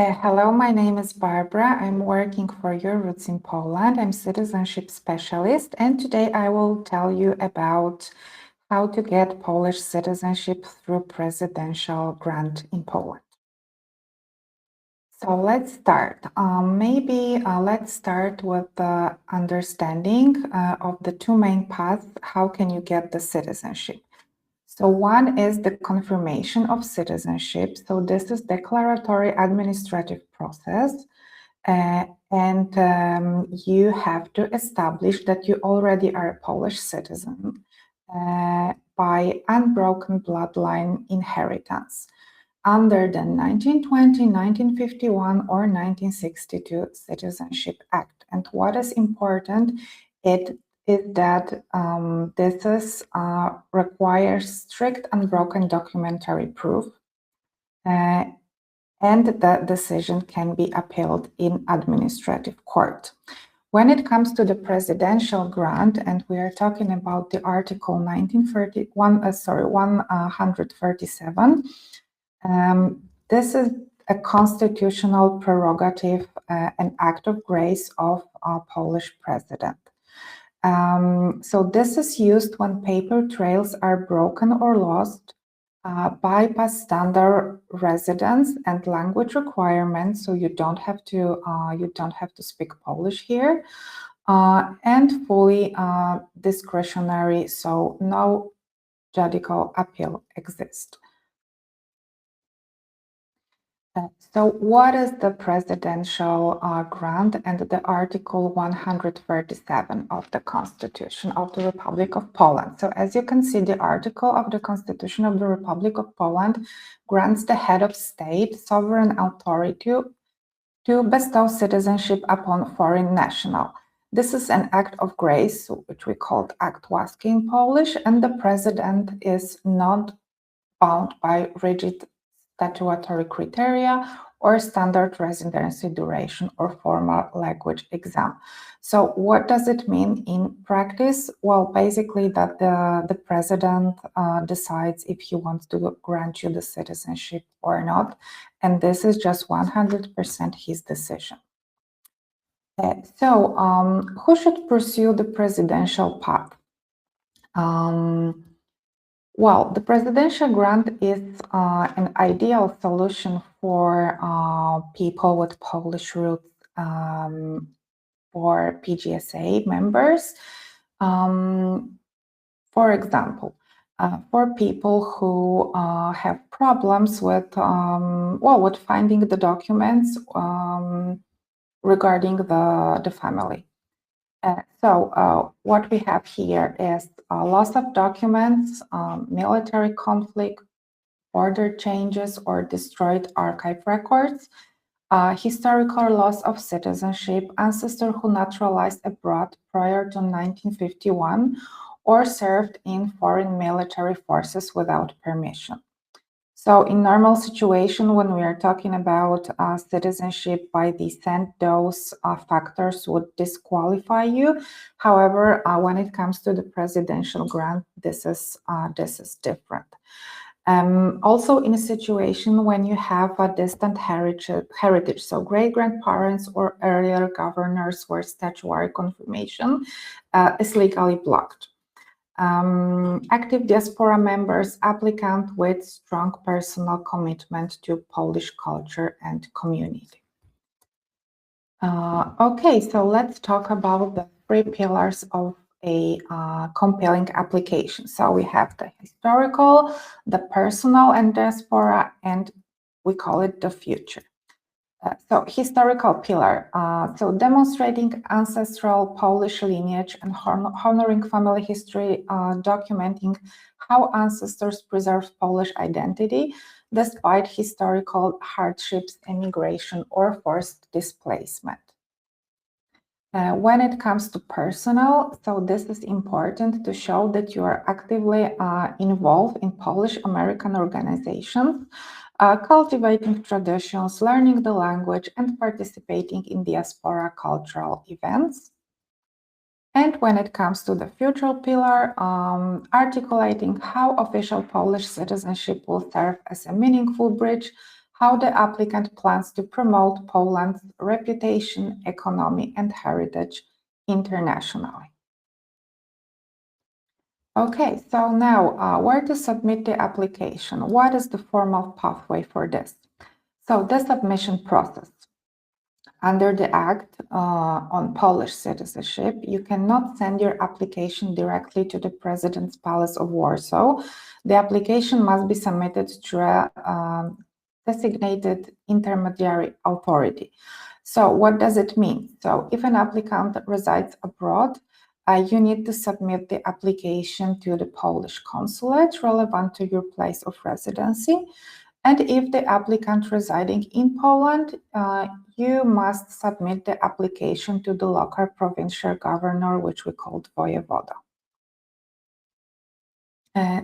Hello, my name is Barbara. I'm working for Your Roots in Poland. I'm citizenship specialist, and today I will tell you about how to get Polish citizenship through presidential grant in Poland. So let's start. Let's start with the understanding of the two main paths. How can you get the citizenship? So one is the confirmation of citizenship. So this is declaratory administrative process. You have to establish that you already are a Polish citizen by unbroken bloodline inheritance under the 1920, 1951, or 1962 Citizenship Act. And what is important is that this requires strict unbroken documentary proof, and the decision can be appealed in administrative court. When it comes to the presidential grant, and we are talking about the Article 137, this is a constitutional prerogative, an act of grace of a Polish president. So this is used when paper trails are broken or lost, bypass standard residence and language requirements, so you don't have to speak Polish here, and fully discretionary, so no judicial appeal exists. So what is the presidential grant and the Article 137 of the Constitution of the Republic of Poland? So as you can see, the article of the Constitution of the Republic of Poland grants the head of state sovereign authority to bestow citizenship upon foreign national. This is an act of grace, which we call akt łaski in Polish, and the president is not bound by rigid statutory criteria or standard residency duration or formal language exam. So what does it mean in practice? Well, basically that the president decides if he wants to grant you the citizenship or not, and this is just 100% his decision. Who should pursue the presidential path? Well, the presidential grant is an ideal solution for people with Polish roots, for PGSA members. For example, for people who have problems with finding the documents regarding the family. What we have here is loss of documents, military conflict, border changes or destroyed archive records, historical loss of citizenship, ancestor who naturalized abroad prior to 1951 or served in foreign military forces without permission. So in normal situation, when we are talking about citizenship by descent, those factors would disqualify you. However, when it comes to the presidential grant, this is different. Also in a situation when you have a distant heritage, so great-grandparents or earlier governors where statutory confirmation is legally blocked. Active diaspora members, applicant with strong personal commitment to Polish culture and community. Okay, so let's talk about the three pillars of a compelling application. So we have the historical, the personal and diaspora, and we call it the future. So historical pillar, so demonstrating ancestral Polish lineage and honoring family history, documenting how ancestors preserved Polish identity despite historical hardships, immigration, or forced displacement. When it comes to personal, so this is important to show that you are actively involved in Polish-American organizations, cultivating traditions, learning the language, and participating in diaspora cultural events. And when it comes to the future pillar, articulating how official Polish citizenship will serve as a meaningful bridge, how the applicant plans to promote Poland's reputation, economy, and heritage internationally. Okay, so now where to submit the application? What is the formal pathway for this? So the submission process. Under the Act on Polish Citizenship, you cannot send your application directly to the President's Palace of Warsaw. The application must be submitted through a designated intermediary authority. So what does it mean? So if an applicant resides abroad, you need to submit the application to the Polish consulate relevant to your place of residency. And if the applicant residing in Poland, you must submit the application to the local provincial governor, which we call vojevoda.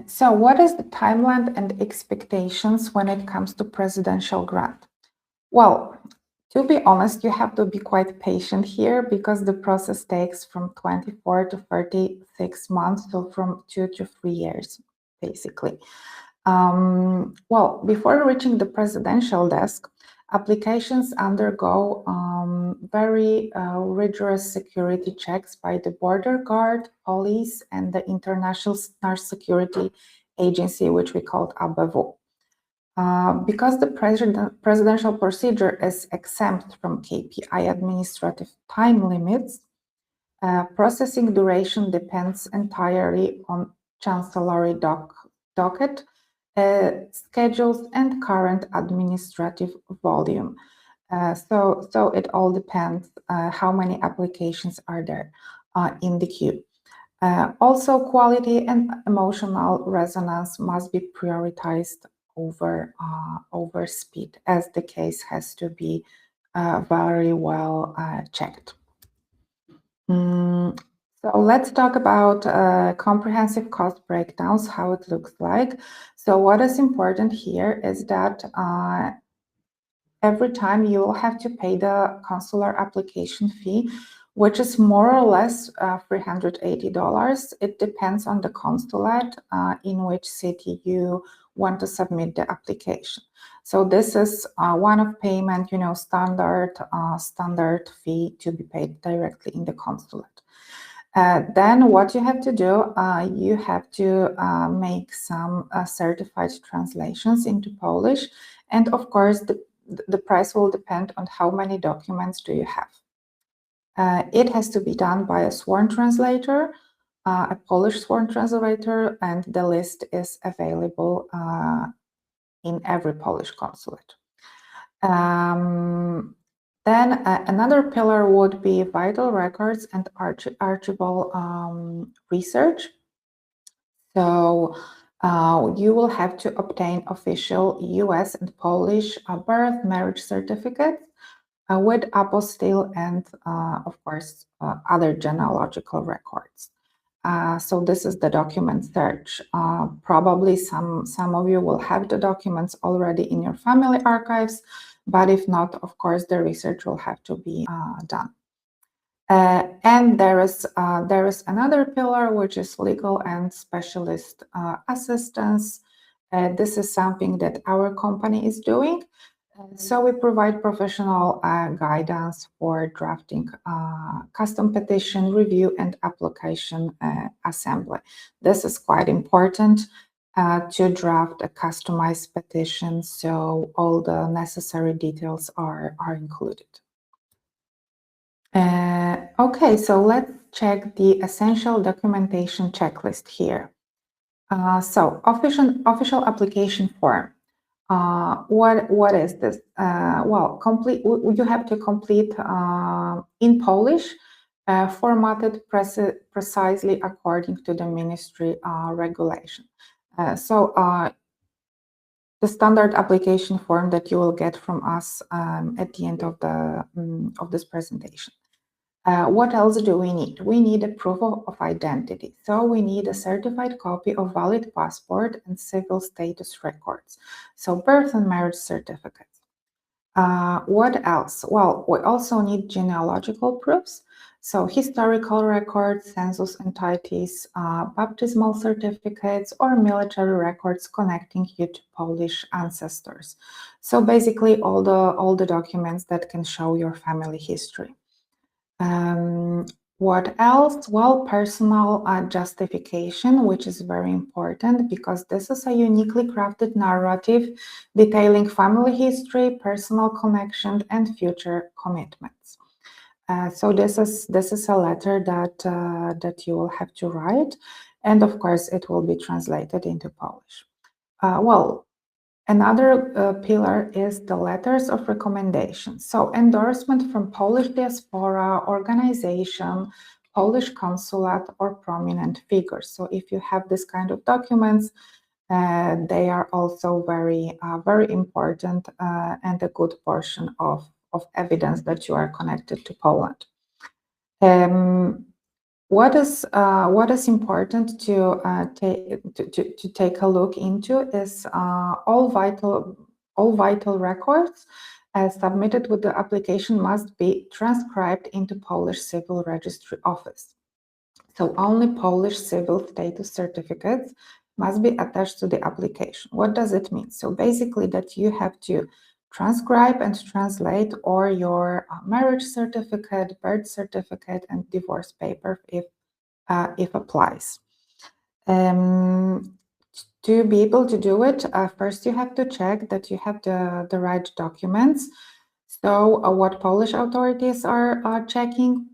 So what is the timeline and expectations when it comes to presidential grant? Well, to be honest, you have to be quite patient here because the process takes from 24 to 36 months, so from 2 to 3 years, basically. Well, before reaching the presidential desk, applications undergo very rigorous security checks by the border guard, police, and the International Security Agency, which we called ABW. Because the presidential procedure is exempt from KPI administrative time limits, processing duration depends entirely on chancellery docket, schedules, and current administrative volume. So it all depends how many applications are there in the queue. Also, quality and emotional resonance must be prioritized over speed, as the case has to be very well checked. So let's talk about comprehensive cost breakdowns, how it looks like. So what is important here is that every time you will have to pay the consular application fee, which is more or less $380. It depends on the consulate in which city you want to submit the application. So this is one-off payment, standard fee to be paid directly in the consulate. Then what you have to do, you have to make some certified translations into Polish. And of course, the price will depend on how many documents do you have. It has to be done by a sworn translator, a Polish sworn translator, and the list is available in every Polish consulate. Then another pillar would be vital records and archival research. So you will have to obtain official US and Polish birth, marriage certificates with apostille and, of course, other genealogical records. So this is the document search. Probably some of you will have the documents already in your family archives, but if not, of course, the research will have to be done. And there is another pillar, which is legal and specialist assistance. This is something that our company is doing. So we provide professional guidance for drafting custom petition review and application assembly. This is quite important to draft a customized petition, so all the necessary details are included. Okay, so let's check the essential documentation checklist here. So official application form. What is this? Well, you have to complete in Polish, formatted precisely according to the ministry regulation. So the standard application form that you will get from us at the end of this presentation. What else do we need? We need a proof of identity. So we need a certified copy of valid passport and civil status records. So birth and marriage certificates. What else? Well, we also need genealogical proofs. So historical records, census entities, baptismal certificates, or military records connecting you to Polish ancestors. So basically all the documents that can show your family history. What else? Well, personal justification, which is very important because this is a uniquely crafted narrative detailing family history, personal connection, and future commitments. So this is a letter that you will have to write, and of course it will be translated into Polish. Well, another pillar is the letters of recommendation. So endorsement from Polish diaspora, organization, Polish consulate, or prominent figures. So if you have this kind of documents, they are also very, very important and a good portion of evidence that you are connected to Poland. What is important to take a look into is all vital records submitted with the application must be transcribed into Polish Civil Registry Office. So only Polish civil status certificates must be attached to the application. What does it mean? So basically that you have to transcribe and translate or your marriage certificate, birth certificate, and divorce paper if applies. To be able to do it, first you have to check that you have the right documents. So what Polish authorities are checking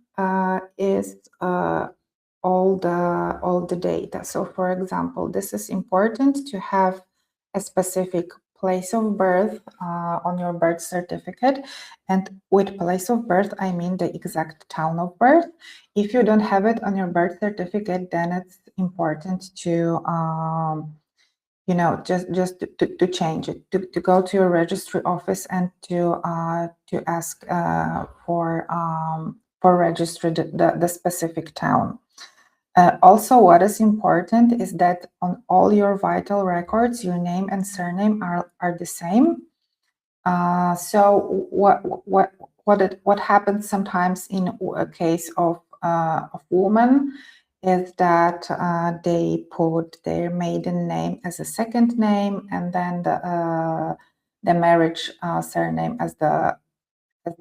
is all the data. So for example, this is important to have a specific place of birth on your birth certificate, and with place of birth I mean the exact town of birth. If you don't have it on your birth certificate, then it's important to you know, just to change it, to go to your registry office and to ask for register the specific town. Also, what is important is that on all your vital records, your name and surname are the same. So what happens sometimes in a case of women is that they put their maiden name as a second name, and then the marriage surname as the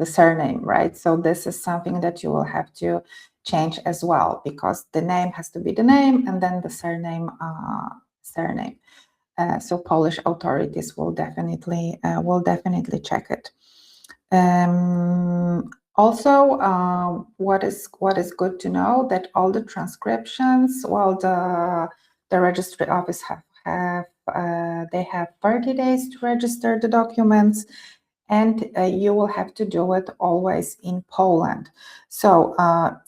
surname, right? So this is something that you will have to change as well, because the name has to be the name and then the surname surname. So Polish authorities will definitely check it. Also, what is good to know that all the transcriptions, well, the registry office they have 30 days to register the documents, and you will have to do it always in Poland. So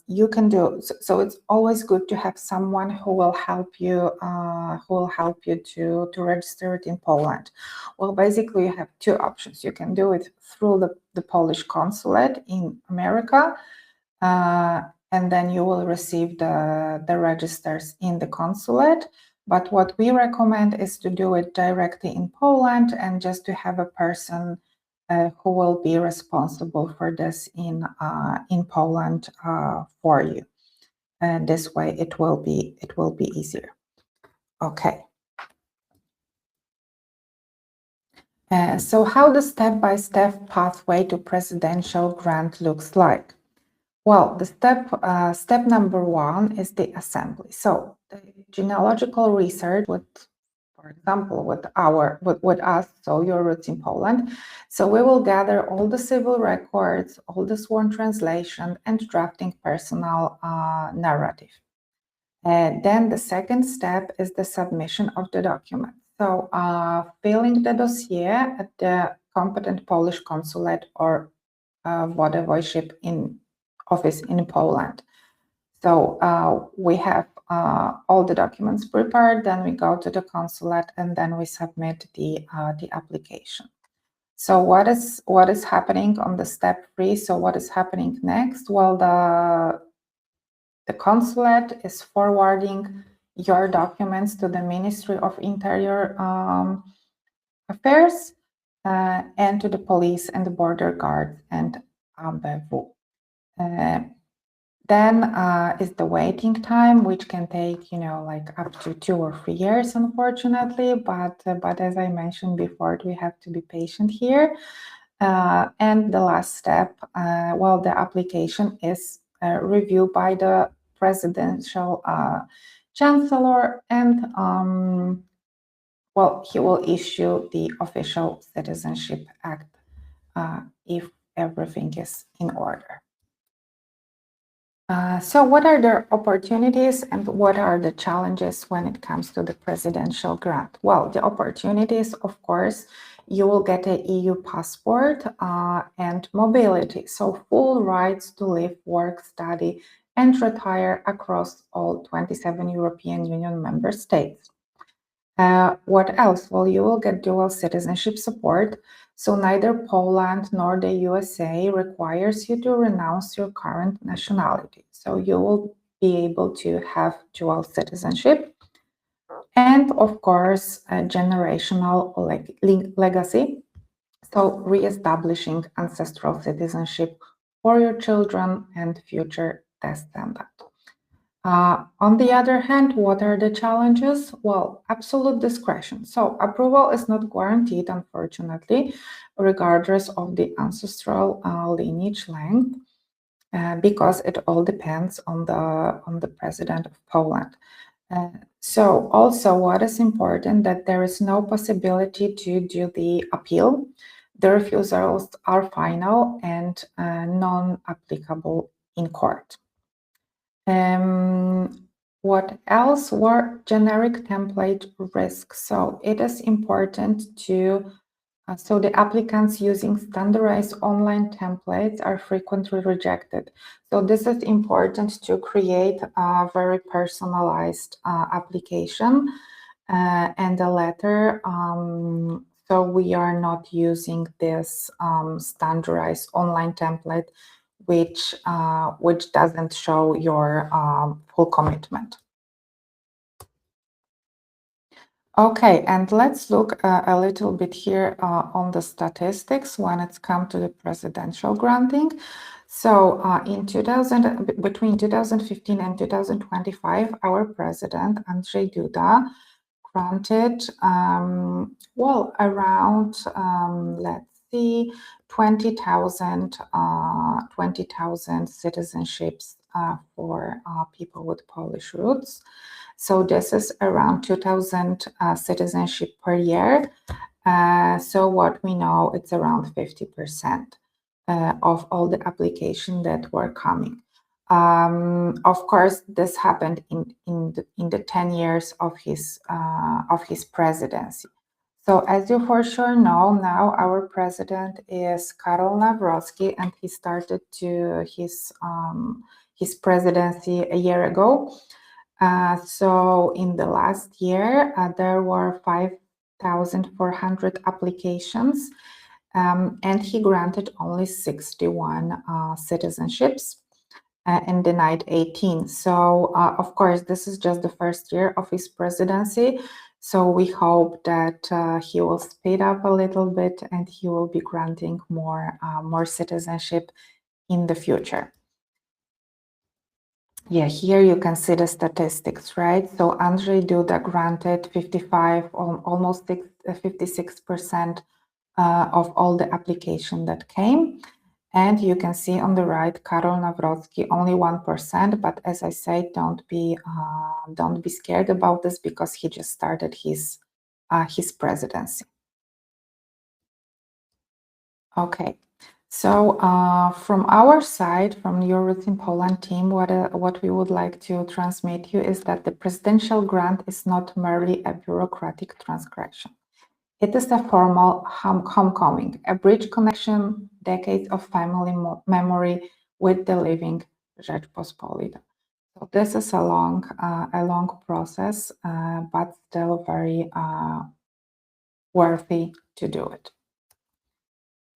you can do so. It's always good to have someone who will help you to register it in Poland. Well, basically you have two options. You can do it through the Polish consulate in America, and then you will receive the registers in the consulate. But what we recommend is to do it directly in Poland and just to have a person who will be responsible for this in Poland for you. And this way it will be easier. Okay. So how the step-by-step pathway to presidential grant looks like? Well, the step number one is the assembly. So the genealogical research with, for example, with us, so your roots in Poland. So we will gather all the civil records, all the sworn translation, and drafting personal narrative. Then the second step is the submission of the document. So filling the dossier at the competent Polish consulate or voivodeship in office in Poland. So we have all the documents prepared, then we go to the consulate, and then we submit the application. So what is happening on the step 3? So what is happening next? Well, the consulate is forwarding your documents to the Ministry of Interior Affairs, and to the police and the border guards and ABW. Then is the waiting time, which can take, like up to 2 or 3 years, unfortunately. But as I mentioned before, we have to be patient here. And the last step, the application is reviewed by the presidential chancellor, and he will issue the official Citizenship Act if everything is in order. So what are the opportunities and what are the challenges when it comes to the presidential grant? Well, the opportunities, of course, you will get an EU passport and mobility. So full rights to live, work, study, and retire across all 27 European Union member states. What else? Well, you will get dual citizenship support. So neither Poland nor the USA requires you to renounce your current nationality. So you will be able to have dual citizenship. And of course, a generational legacy. So re-establishing ancestral citizenship for your children and future descendants. On the other hand, what are the challenges? Well, absolute discretion. So approval is not guaranteed, unfortunately, regardless of the ancestral lineage length, because it all depends on the president of Poland. So also what is important that there is no possibility to do the appeal. The refusals are final and non-applicable in court. What else were generic template risks? So it is important to, so the applicants using standardized online templates are frequently rejected. So this is important to create a very personalized application and a letter. So we are not using this standardized online template which doesn't show your full commitment. Okay, and let's look a little bit here on the statistics when it's come to the presidential granting. So between 2015 and 2025, our president, Andrzej Duda, granted, around, let's see, 20,000 citizenships for people with Polish roots. So this is around 2,000 citizenship per year. So what we know, it's around 50% of all the applications that were coming. Of course, this happened in the 10 years of his presidency. So as you for sure know, now our president is Karol Nawrocki, and he started his presidency a year ago. So in the last year, there were 5,400 applications, and he granted only 61 citizenships and denied 18. So of course, this is just the first year of his presidency. So we hope that he will speed up a little bit and he will be granting more citizenship in the future. Yeah, here you can see the statistics, right? So Andrzej Duda granted 56% of all the application that came. And you can see on the right, Karol Nawrocki, only 1%. But as I say, don't be scared about this because he just started his presidency. Okay. So from our side, from Your Roots in Poland team, what we would like to transmit you is that the presidential grant is not merely a bureaucratic transgression. It is a formal homecoming, a bridge connection, decades of family memory with the living Rzeczpospolita. So this is a long process, but still very worthy to do it.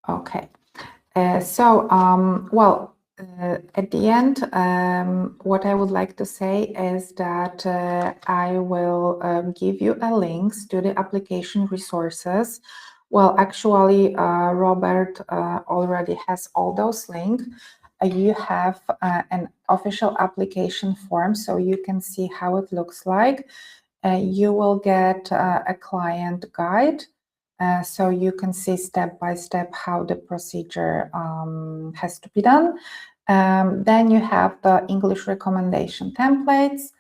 Okay. At the end, what I would like to say is that I will give you a links to the application resources Well, actually, Robert already has all those links. You have an official application form, so you can see how it looks like. You will get a client guide, so you can see step by step how the procedure has to be done. Then you have the English recommendation templates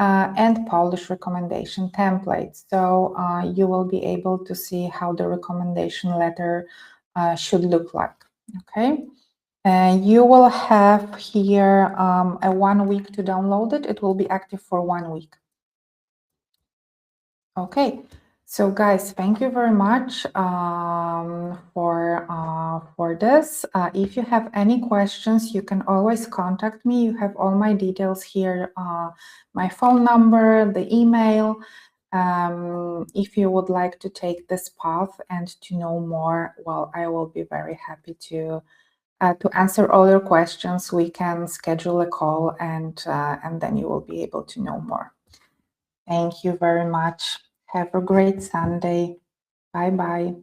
and Polish recommendation templates. So you will be able to see how the recommendation letter should look like. Okay. You will have here a 1 week to download it. It will be active for 1 week. Okay, so guys, thank you very much for this. If you have any questions, you can always contact me. You have all my details here, my phone number, the email. If you would like to take this path and to know more, well, I will be very happy to answer all your questions. We can schedule a call and then you will be able to know more. Thank you very much. Have a great Sunday. Bye-bye.